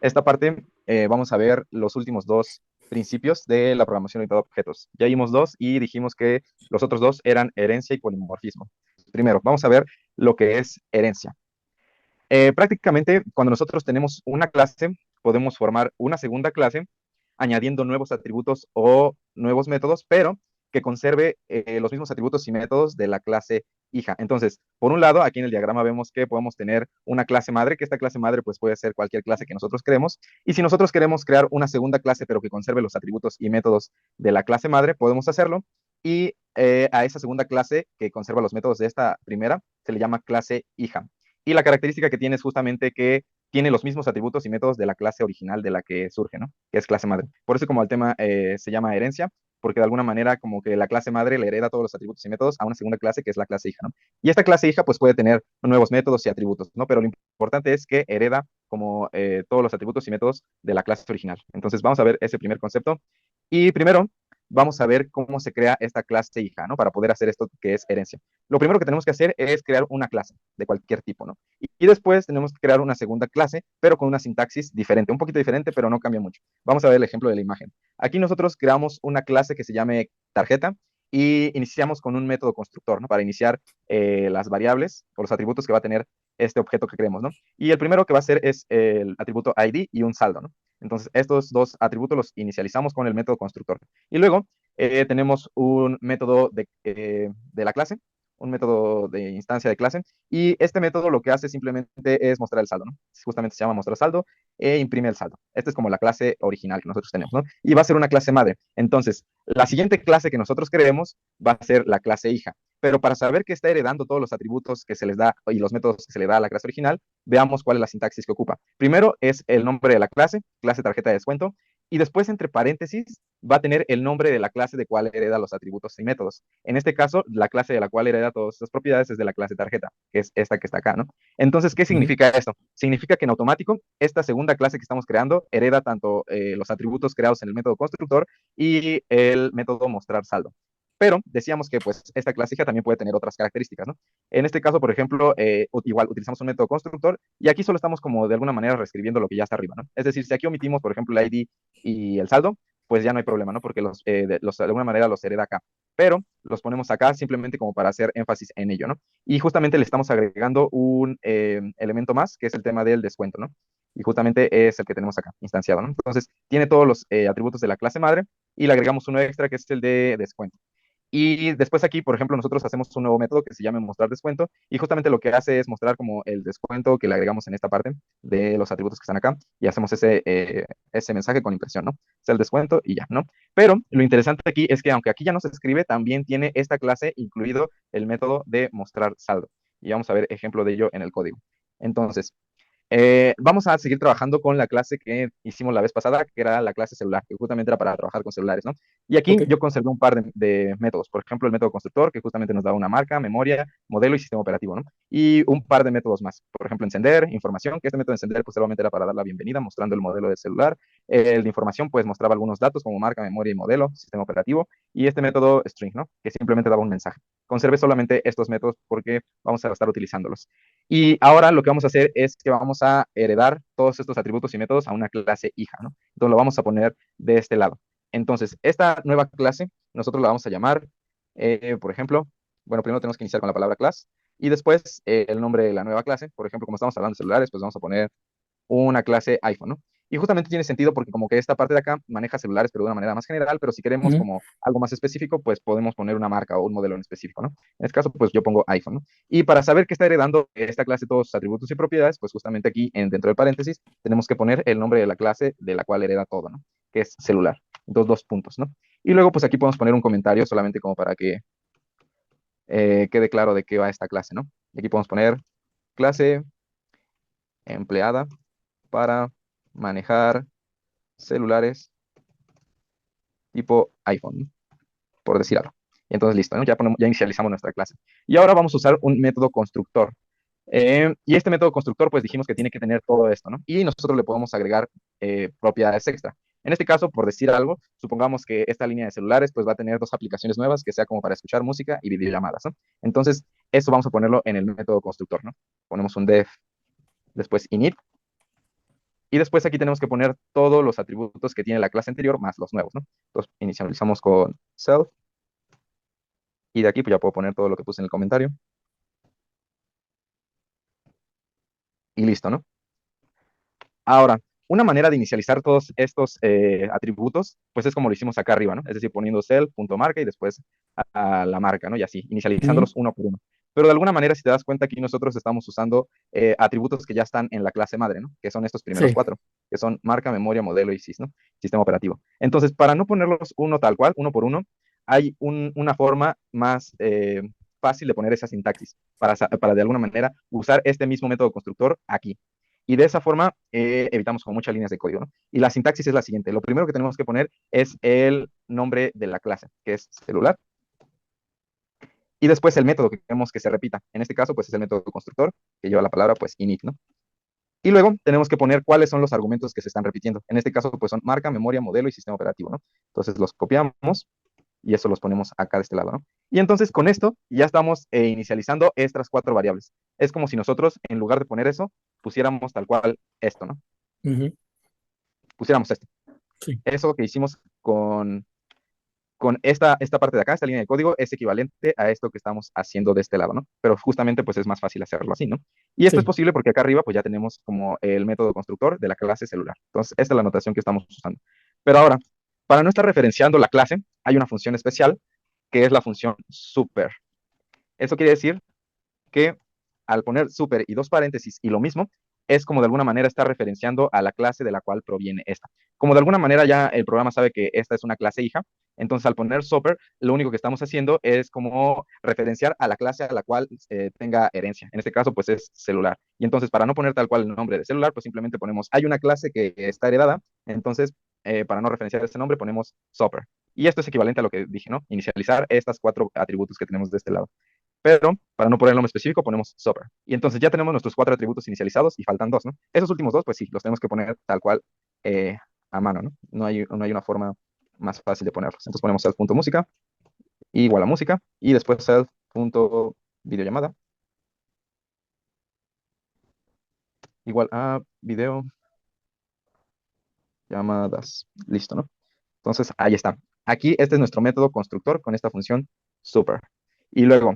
esta parte vamos a ver los últimos dos principios de la programación orientada a objetos. Ya vimos dos y dijimos que los otros dos eran herencia y polimorfismo. Primero, vamos a ver lo que es herencia. Prácticamente, cuando nosotros tenemos una clase, podemos formar una segunda clase añadiendo nuevos atributos o nuevos métodos, pero que conserve los mismos atributos y métodos de la clase hija. Entonces, por un lado, aquí en el diagrama vemos que podemos tener una clase madre, que esta clase madre pues puede ser cualquier clase que nosotros creemos, y si nosotros queremos crear una segunda clase, pero que conserve los atributos y métodos de la clase madre, podemos hacerlo, y a esa segunda clase que conserva los métodos de esta primera se le llama clase hija. Y la característica que tiene es justamente que tiene los mismos atributos y métodos de la clase original de la que surge, ¿no? Que es clase madre. Por eso como el tema se llama herencia, porque de alguna manera como que la clase madre le hereda todos los atributos y métodos a una segunda clase que es la clase hija, ¿no? Y esta clase hija pues puede tener nuevos métodos y atributos, ¿no? Pero lo importante es que hereda como todos los atributos y métodos de la clase original. Entonces vamos a ver ese primer concepto. Y primero vamos a ver cómo se crea esta clase hija, ¿no? Para poder hacer esto que es herencia. Lo primero que tenemos que hacer es crear una clase de cualquier tipo, ¿no? Y después tenemos que crear una segunda clase, pero con una sintaxis diferente, un poquito diferente, pero no cambia mucho. Vamos a ver el ejemplo de la imagen. Aquí nosotros creamos una clase que se llame tarjeta y iniciamos con un método constructor, ¿no? Para iniciar las variables o los atributos que va a tener este objeto que creemos, ¿no? Y el primero que va a ser es el atributo ID y un saldo, ¿no? Entonces, estos dos atributos los inicializamos con el método constructor. Y luego tenemos un método de la clase, un método de instancia de clase, y este método lo que hace simplemente es mostrar el saldo, ¿no? Justamente se llama mostrar saldo e imprime el saldo. Esta es como la clase original que nosotros tenemos, ¿no? Y va a ser una clase madre. Entonces, la siguiente clase que nosotros creemos va a ser la clase hija. Pero para saber que está heredando todos los atributos que se les da y los métodos que se le da a la clase original, veamos cuál es la sintaxis que ocupa. Primero es el nombre de la clase tarjeta de descuento, y después entre paréntesis va a tener el nombre de la clase de cual hereda los atributos y métodos. En este caso, la clase de la cual hereda todas estas propiedades es de la clase tarjeta, que es esta que está acá, ¿no? Entonces, ¿qué Ujú. significa esto? Significa que en automático, esta segunda clase que estamos creando hereda tanto los atributos creados en el método constructor y el método mostrar saldo. Pero decíamos que pues esta clase hija también puede tener otras características, ¿no? En este caso, por ejemplo, igual utilizamos un método constructor y aquí solo estamos como de alguna manera reescribiendo lo que ya está arriba, ¿no? Es decir, si aquí omitimos, por ejemplo, el ID y el saldo, pues ya no hay problema, ¿no? Porque de alguna manera los hereda acá. Pero los ponemos acá simplemente como para hacer énfasis en ello, ¿no? Y justamente le estamos agregando un elemento más, que es el tema del descuento, ¿no? Y justamente es el que tenemos acá, instanciado, ¿no? Entonces, tiene todos los atributos de la clase madre y le agregamos uno extra que es el de descuento. Y después aquí, por ejemplo, nosotros hacemos un nuevo método que se llama mostrar descuento y justamente lo que hace es mostrar como el descuento que le agregamos en esta parte de los atributos que están acá y hacemos ese mensaje con impresión, ¿no? Es el descuento y ya, ¿no? Pero lo interesante aquí es que aunque aquí ya no se escribe, también tiene esta clase incluido el método de mostrar saldo. Y vamos a ver ejemplo de ello en el código. Entonces, vamos a seguir trabajando con la clase que hicimos la vez pasada, que era la clase celular, que justamente era para trabajar con celulares, ¿no? Y aquí Ok. yo conservé un par de métodos, por ejemplo, el método constructor, que justamente nos da una marca, memoria, modelo y sistema operativo, ¿no? Y un par de métodos más, por ejemplo, encender, información, que este método de encender, pues solamente era para dar la bienvenida, mostrando el modelo del celular. El de información, pues mostraba algunos datos como marca, memoria y modelo, sistema operativo. Y este método string, ¿no? Que simplemente daba un mensaje. Conservé solamente estos métodos porque vamos a estar utilizándolos. Y ahora lo que vamos a hacer es que vamos a heredar todos estos atributos y métodos a una clase hija, ¿no? Entonces lo vamos a poner de este lado. Entonces, esta nueva clase, nosotros la vamos a llamar, por ejemplo, bueno, primero tenemos que iniciar con la palabra class y después el nombre de la nueva clase. Por ejemplo, como estamos hablando de celulares, pues vamos a poner una clase iPhone, ¿no? Y justamente tiene sentido porque como que esta parte de acá maneja celulares, pero de una manera más general, pero si queremos Ujú. como algo más específico, pues podemos poner una marca o un modelo en específico, ¿no? En este caso, pues yo pongo iPhone, ¿no? Y para saber que está heredando esta clase todos sus atributos y propiedades, pues justamente aquí dentro del paréntesis tenemos que poner el nombre de la clase de la cual hereda todo, ¿no? Que es celular. Entonces, dos puntos, ¿no? Y luego, pues aquí podemos poner un comentario solamente como para que quede claro de qué va esta clase, ¿no? Y aquí podemos poner clase empleada para manejar celulares tipo iPhone, ¿no? Por decir algo. Y entonces listo, ¿no? Ya inicializamos nuestra clase. Y ahora vamos a usar un método constructor. Y este método constructor, pues dijimos que tiene que tener todo esto, ¿no? Y nosotros le podemos agregar propiedades extra. En este caso, por decir algo, supongamos que esta línea de celulares pues va a tener dos aplicaciones nuevas que sea como para escuchar música y videollamadas, ¿no? Entonces, eso vamos a ponerlo en el método constructor, ¿no? Ponemos un def, después init, Y después aquí tenemos que poner todos los atributos que tiene la clase anterior más los nuevos, ¿no? Entonces inicializamos con self y de aquí pues ya puedo poner todo lo que puse en el comentario y listo, ¿no? Ahora, una manera de inicializar todos estos atributos, pues es como lo hicimos acá arriba, ¿no? Es decir, poniendo self.marca y después a la marca, ¿no? Y así, Ujú. inicializándolos uno por uno. Pero de alguna manera, si te das cuenta, aquí nosotros estamos usando atributos que ya están en la clase madre, ¿no? Que son estos primeros Sí, cuatro, que son marca, memoria, modelo y sys, ¿no? Sistema operativo. Entonces, para no ponerlos uno tal cual, uno por uno, hay una forma más fácil de poner esa sintaxis, para de alguna manera usar este mismo método constructor aquí. Y de esa forma evitamos con muchas líneas de código, ¿no? Y la sintaxis es la siguiente. Lo primero que tenemos que poner es el nombre de la clase, que es celular, y después el método que queremos que se repita. En este caso, pues es el método constructor, que lleva la palabra, pues, init, ¿no? Y luego tenemos que poner cuáles son los argumentos que se están repitiendo. En este caso, pues son marca, memoria, modelo y sistema operativo, ¿no? Entonces los copiamos y eso los ponemos acá de este lado, ¿no? Y entonces con esto ya estamos inicializando estas cuatro variables. Es como si nosotros, en lugar de poner eso, pusiéramos tal cual esto, ¿no? ujú, Pusiéramos esto. sí, Eso que hicimos con esta parte de acá, esta línea de código, es equivalente a esto que estamos haciendo de este lado, ¿no? Pero justamente pues es más fácil hacerlo así, ¿no? Y esto es sí. posible porque acá arriba pues ya tenemos como el método constructor de la clase celular. Entonces, esta es la notación que estamos usando. Pero ahora, para no estar referenciando la clase, hay una función especial que es la función super. Eso quiere decir que al poner super y dos paréntesis y lo mismo, es como de alguna manera está referenciando a la clase de la cual proviene esta. Como de alguna manera ya el programa sabe que esta es una clase hija, entonces al poner super, lo único que estamos haciendo es como referenciar a la clase a la cual tenga herencia. En este caso, pues es celular. Y entonces, para no poner tal cual el nombre de celular, pues simplemente ponemos, hay una clase que está heredada, entonces, para no referenciar ese nombre, ponemos super. Y esto es equivalente a lo que dije, ¿no? Inicializar estas cuatro atributos que tenemos de este lado. Pero para no poner el nombre específico, ponemos super. Y entonces ya tenemos nuestros cuatro atributos inicializados y faltan dos, ¿no? Esos últimos dos, pues sí, los tenemos que poner tal cual eh, a mano, ¿no? No hay una forma más fácil de ponerlos. Entonces ponemos self.música igual a música y después self.videollamada igual a videollamadas. Listo, ¿no? Entonces ahí está. Aquí este es nuestro método constructor con esta función super. Y luego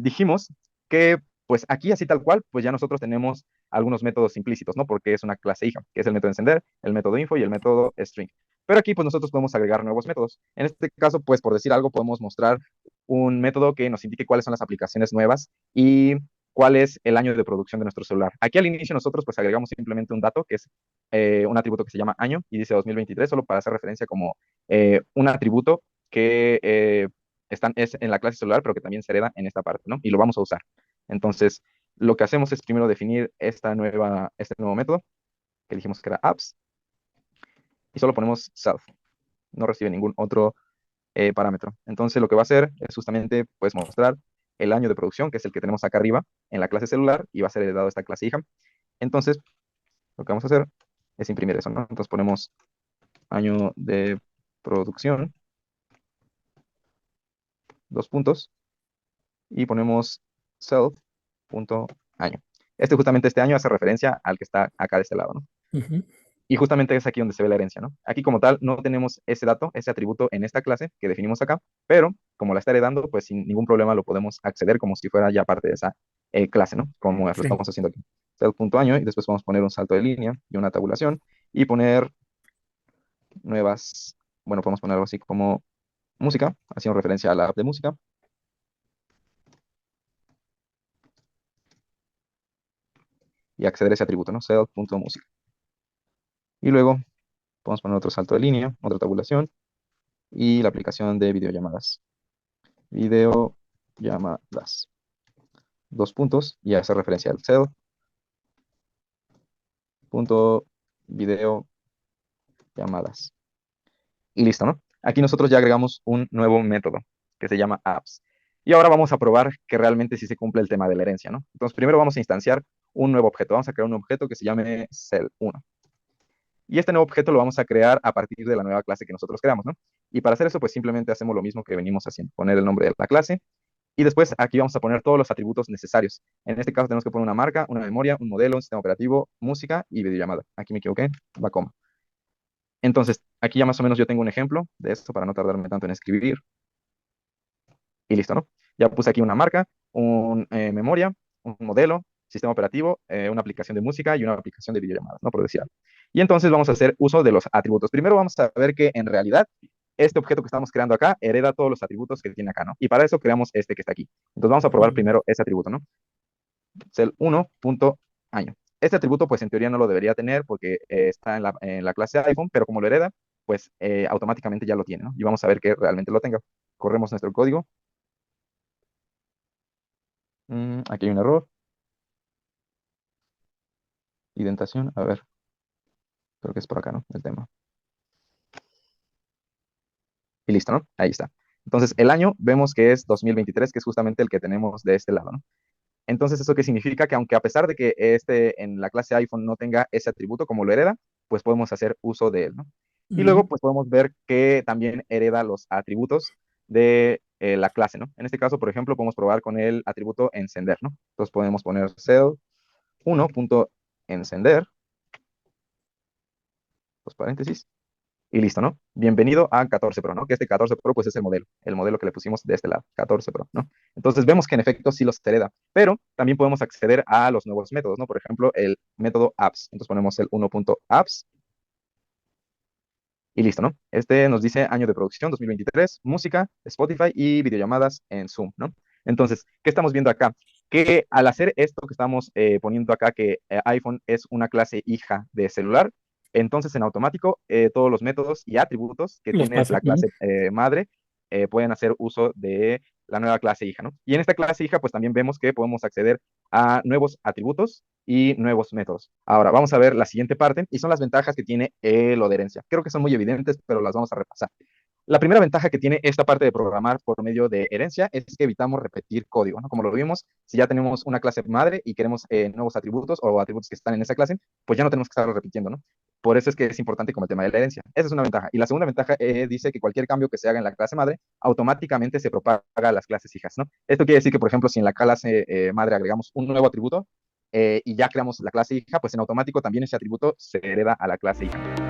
dijimos que pues aquí así tal cual, pues ya nosotros tenemos algunos métodos implícitos, ¿no? Porque es una clase hija, que es el método encender, el método info y el método string. Pero aquí pues nosotros podemos agregar nuevos métodos. En este caso, pues por decir algo, podemos mostrar un método que nos indique cuáles son las aplicaciones nuevas y cuál es el año de producción de nuestro celular. Aquí al inicio nosotros pues agregamos simplemente un dato que es un atributo que se llama año y dice 2023, solo para hacer referencia como un atributo que es en la clase celular, pero que también se hereda en esta parte, ¿no? Y lo vamos a usar. Entonces, lo que hacemos es primero definir este nuevo método, que dijimos que era apps, y solo ponemos self. No recibe ningún otro parámetro. Entonces, lo que va a hacer es justamente, pues, mostrar el año de producción, que es el que tenemos acá arriba en la clase celular, y va a ser heredado a esta clase hija. Entonces, lo que vamos a hacer es imprimir eso, ¿no? Entonces ponemos año de producción, dos puntos, y ponemos self.año. Justamente este año hace referencia al que está acá de este lado, ¿no? Ujú, Y justamente es aquí donde se ve la herencia, ¿no? Aquí como tal no tenemos ese dato, ese atributo en esta clase que definimos acá, pero como la está heredando, pues sin ningún problema lo podemos acceder como si fuera ya parte de esa clase, ¿no? Como lo sí. estamos haciendo aquí. Self.año y después vamos a poner un salto de línea y una tabulación y poner nuevas, bueno, podemos poner algo así como música, haciendo referencia a la app de música y acceder a ese atributo, ¿no? Self.música. Y luego podemos poner otro salto de línea, otra tabulación y la aplicación de videollamadas. Videollamadas. Dos puntos y hace referencia al cell.videollamadas. Y listo, ¿no? Aquí nosotros ya agregamos un nuevo método que se llama apps. Y ahora vamos a probar que realmente sí se cumple el tema de la herencia, ¿no? Entonces primero vamos a instanciar un nuevo objeto. Vamos a crear un objeto que se llame cell1. Y este nuevo objeto lo vamos a crear a partir de la nueva clase que nosotros creamos, ¿no? Y para hacer eso, pues simplemente hacemos lo mismo que venimos haciendo. Poner el nombre de la clase Y después aquí vamos a poner todos los atributos necesarios. En este caso tenemos que poner una marca, una memoria, un modelo, un sistema operativo, música y videollamada. Aquí me equivoqué, va coma. Entonces, aquí ya más o menos yo tengo un ejemplo de esto para no tardarme tanto en escribir. Y listo, ¿no? Ya puse aquí una marca, una memoria, un modelo, sistema operativo, una aplicación de música y una aplicación de videollamadas, ¿no? Por decir algo. Y entonces vamos a hacer uso de los atributos. Primero vamos a ver que en realidad este objeto que estamos creando acá hereda todos los atributos que tiene acá, ¿no? Y para eso creamos este que está aquí. Entonces vamos a probar Mm. primero ese atributo, ¿no? Cell 1.año. Este atributo, pues en teoría no lo debería tener porque está en la clase iPhone, pero como lo hereda, pues automáticamente ya lo tiene, ¿no? Y vamos a ver que realmente lo tenga. Corremos nuestro código. Aquí hay un error. Indentación. A ver, creo que es por acá, ¿no? El tema. Y listo, ¿no? Ahí está. Entonces, el año vemos que es 2023, que es justamente el que tenemos de este lado, ¿no? Entonces, ¿eso qué significa? Que aunque a pesar de que este en la clase iPhone no tenga ese atributo como lo hereda, pues podemos hacer uso de él, ¿no? Y luego, Mm. pues podemos ver que también hereda los atributos de la clase, ¿no? En este caso, por ejemplo, podemos probar con el atributo encender, ¿no? Entonces podemos poner cell 1.encender, los paréntesis, y listo, ¿no? Bienvenido a 14 Pro, ¿no? Que este 14 Pro pues es el modelo que le pusimos de este lado, 14 Pro, ¿no? Entonces vemos que en efecto sí los hereda, pero también podemos acceder a los nuevos métodos, ¿no? Por ejemplo, el método apps. Entonces ponemos el 1.apps y listo, ¿no? Este nos dice año de producción 2023, música, Spotify y videollamadas en Zoom, ¿no? Entonces, ¿qué estamos viendo acá? Que al hacer esto que estamos poniendo acá, que iPhone es una clase hija de celular, entonces en automático todos los métodos y atributos que Los tiene pasa. la clase madre pueden hacer uso de la nueva clase hija, ¿no? Y en esta clase hija, pues también vemos que podemos acceder a nuevos atributos y nuevos métodos. Ahora, vamos a ver la siguiente parte y son las ventajas que tiene lo de herencia. Creo que son muy evidentes, pero las vamos a repasar. La primera ventaja que tiene esta parte de programar por medio de herencia es que evitamos repetir código, ¿no? Como lo vimos, si ya tenemos una clase madre y queremos nuevos atributos o atributos que están en esa clase, pues ya no tenemos que estarlo repitiendo, ¿no? Por eso es que es importante como el tema de la herencia. Esa es una ventaja. Y la segunda ventaja dice que cualquier cambio que se haga en la clase madre automáticamente se propaga a las clases hijas, ¿no? Esto quiere decir que, por ejemplo, si en la clase madre agregamos un nuevo atributo y ya creamos la clase hija, pues en automático también ese atributo se hereda a la clase hija.